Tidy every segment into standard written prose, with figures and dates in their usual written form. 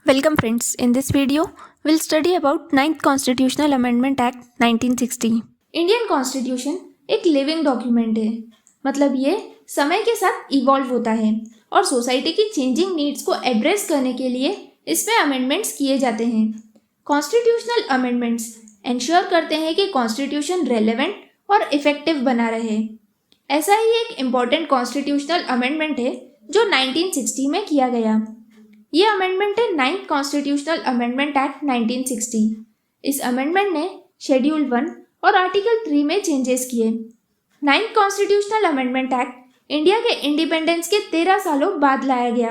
Welcome friends. In this video, we'll study about 9th Constitutional Amendment Act 1960. Indian constitution एक living document है, मतलब ये समय के साथ इवॉल्व होता है और सोसाइटी की चेंजिंग नीड्स को एड्रेस करने के लिए इसमें अमेंडमेंट्स किए जाते हैं। कॉन्स्टिट्यूशनल अमेंडमेंट्स इंश्योर करते हैं कि कॉन्स्टिट्यूशन रेलेवेंट और इफेक्टिव बना रहे। ऐसा ही एक इम्पॉर्टेंट कॉन्स्टिट्यूशनल अमेंडमेंट है जो 1960 में किया गया। ये अमेंडमेंट है 9th कॉन्स्टिट्यूशनल अमेंडमेंट एक्ट 1960। इस अमेंडमेंट ने शेड्यूल 1 और आर्टिकल 3 में चेंजेस किए। 9th constitutional amendment act India के इंडिपेंडेंस के 13 सालों बाद लाया गया।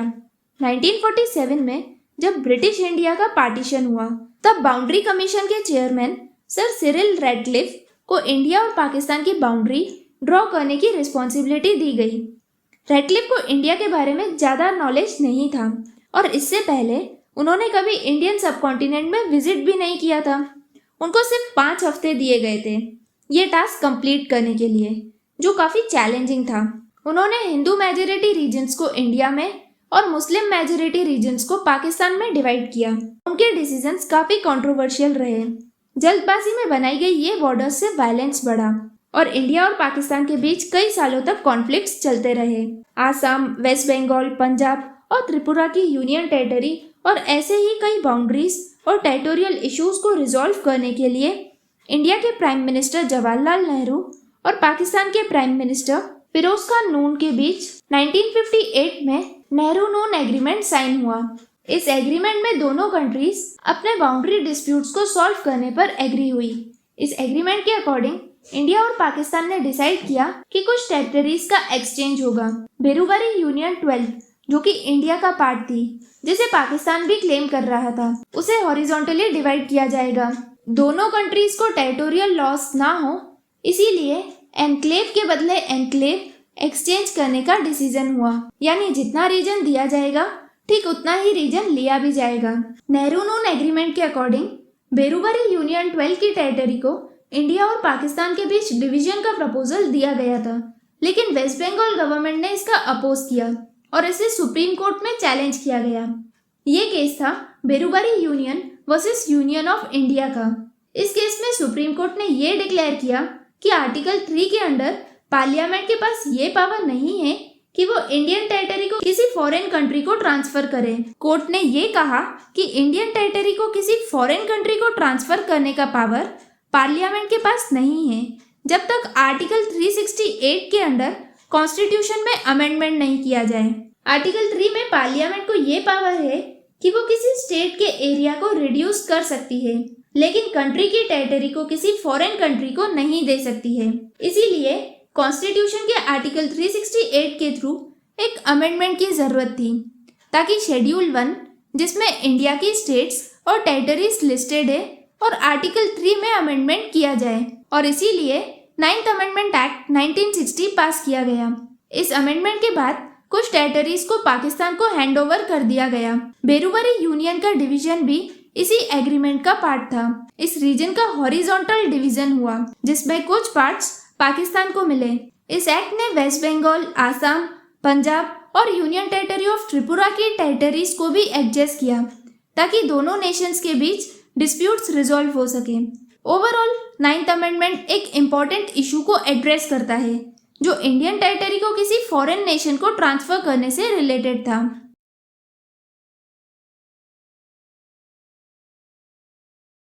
1947 में जब ब्रिटिश इंडिया का पार्टीशन हुआ, तब बाउंड्री कमीशन के चेयरमैन सर सिरिल रैडक्लिफ को इंडिया और पाकिस्तान की बाउंड्री ड्रॉ करने की रिस्पॉन्सिबिलिटी दी गई। रैडक्लिफ को इंडिया के बारे में ज़्यादा नॉलेज नहीं था और इससे पहले उन्होंने कभी इंडियन सबकॉन्टिनेंट में विजिट भी नहीं किया था। उनको सिर्फ 5 हफ्ते दिए गए थे ये टास्क कंप्लीट करने के लिए, जो काफ़ी चैलेंजिंग था। उन्होंने हिंदू मेजॉरिटी रीजन्स को इंडिया में और मुस्लिम मेजॉरिटी रीजन्स को पाकिस्तान में डिवाइड किया। उनके डिसीजंस काफ़ी कंट्रोवर्शियल रहे। जल्दबाजी में बनाई गई ये बॉर्डर्स से वायलेंस बढ़ा और इंडिया और पाकिस्तान के बीच कई सालों तक कॉन्फ्लिक्ट्स चलते रहे। आसाम, वेस्ट बंगाल, पंजाब और त्रिपुरा की यूनियन टेरिटरी और ऐसे ही कई बाउंड्रीज और टेरिटोरियल इश्यूज को रिजॉल्व करने के लिए इंडिया के प्राइम मिनिस्टर जवाहरलाल नेहरू और पाकिस्तान के प्राइम मिनिस्टर फिरोज खान नून के बीच 1958 में नेहरू नून एग्रीमेंट साइन हुआ। इस एग्रीमेंट में दोनों कंट्रीज अपने बाउंड्री डिस्प्यूट्स को सॉल्व करने पर एग्री हुई। इस एग्रीमेंट के अकॉर्डिंग इंडिया और पाकिस्तान ने डिसाइड किया कि कुछ टेरिटरीज का एक्सचेंज होगा। बेरूबारी यूनियन 12 जो कि इंडिया का पार्ट थी, जिसे पाकिस्तान भी क्लेम कर रहा था, उसे हॉरिजॉन्टली डिवाइड किया जाएगा। दोनों कंट्रीज को टेरिटोरियल लॉस ना हो, इसीलिए एनक्लेव के बदले एनक्लेव एक्सचेंज करने का डिसीजन हुआ, यानी जितना रीजन दिया जाएगा ठीक उतना ही रीजन लिया भी जाएगा। नेहरू नून एग्रीमेंट के अकॉर्डिंग बेरूबारी यूनियन 12 की टेरिटरी को इंडिया और पाकिस्तान के बीच डिवीजन का प्रपोजल दिया गया था, लेकिन वेस्ट बंगाल गवर्नमेंट ने इसका अपोज किया और इसे सुप्रीम कोर्ट में चैलेंज किया गया। ये केस था Berubari union versus union of India का। इस केस में सुप्रीम कोर्ट ने ये डिक्लेयर किया कि आर्टिकल 3 के अंडर पार्लियामेंट के पास ये पावर नहीं है कि वो इंडियन टेरिटरी को किसी फॉरेन कंट्री को ट्रांसफर करे। कोर्ट ने ये कहा कि इंडियन टेरिटरी को किसी फॉरेन कंट्री को ट्रांसफर करने का पावर पार्लियामेंट के पास नहीं है, जब तक आर्टिकल 368 के अंडर कॉन्स्टिट्यूशन में अमेंडमेंट नहीं किया जाए। आर्टिकल 3 में पार्लियामेंट को ये पावर है कि वो किसी स्टेट के एरिया को रिड्यूस कर सकती है, लेकिन कंट्री की टेरिटरी को किसी फॉरेन कंट्री को नहीं दे सकती है। इसीलिए कॉन्स्टिट्यूशन के आर्टिकल 368 के थ्रू एक अमेंडमेंट की जरूरत थी, ताकि शेड्यूल 1 जिसमें इंडिया की स्टेट्स और टेरिटरीज लिस्टेड है और आर्टिकल 3 में अमेंडमेंट किया जाए, और इसीलिए 9th अमेंडमेंट एक्ट 1960 पास किया गया। इस अमेंडमेंट के बाद कुछ टेरिटरीज को पाकिस्तान को हैंडओवर कर दिया गया। बेरूबारी यूनियन का डिवीजन भी इसी एग्रीमेंट का पार्ट था। इस रीजन का हॉरिजॉन्टल डिवीजन हुआ, जिसमें कुछ पार्ट्स पाकिस्तान को मिले। इस एक्ट ने वेस्ट बंगाल, आसाम, पंजाब और यूनियन टेरिटरी ऑफ त्रिपुरा की टेरिटरीज को भी एडजस्ट किया, ताकि दोनों नेशंस के बीच डिस्प्यूट्स रिजॉल्व हो सके। ओवरऑल 9th अमेंडमेंट एक इम्पॉर्टेंट इशू को एड्रेस करता है, जो इंडियन टेरिटरी को किसी फॉरेन नेशन को ट्रांसफर करने से रिलेटेड था।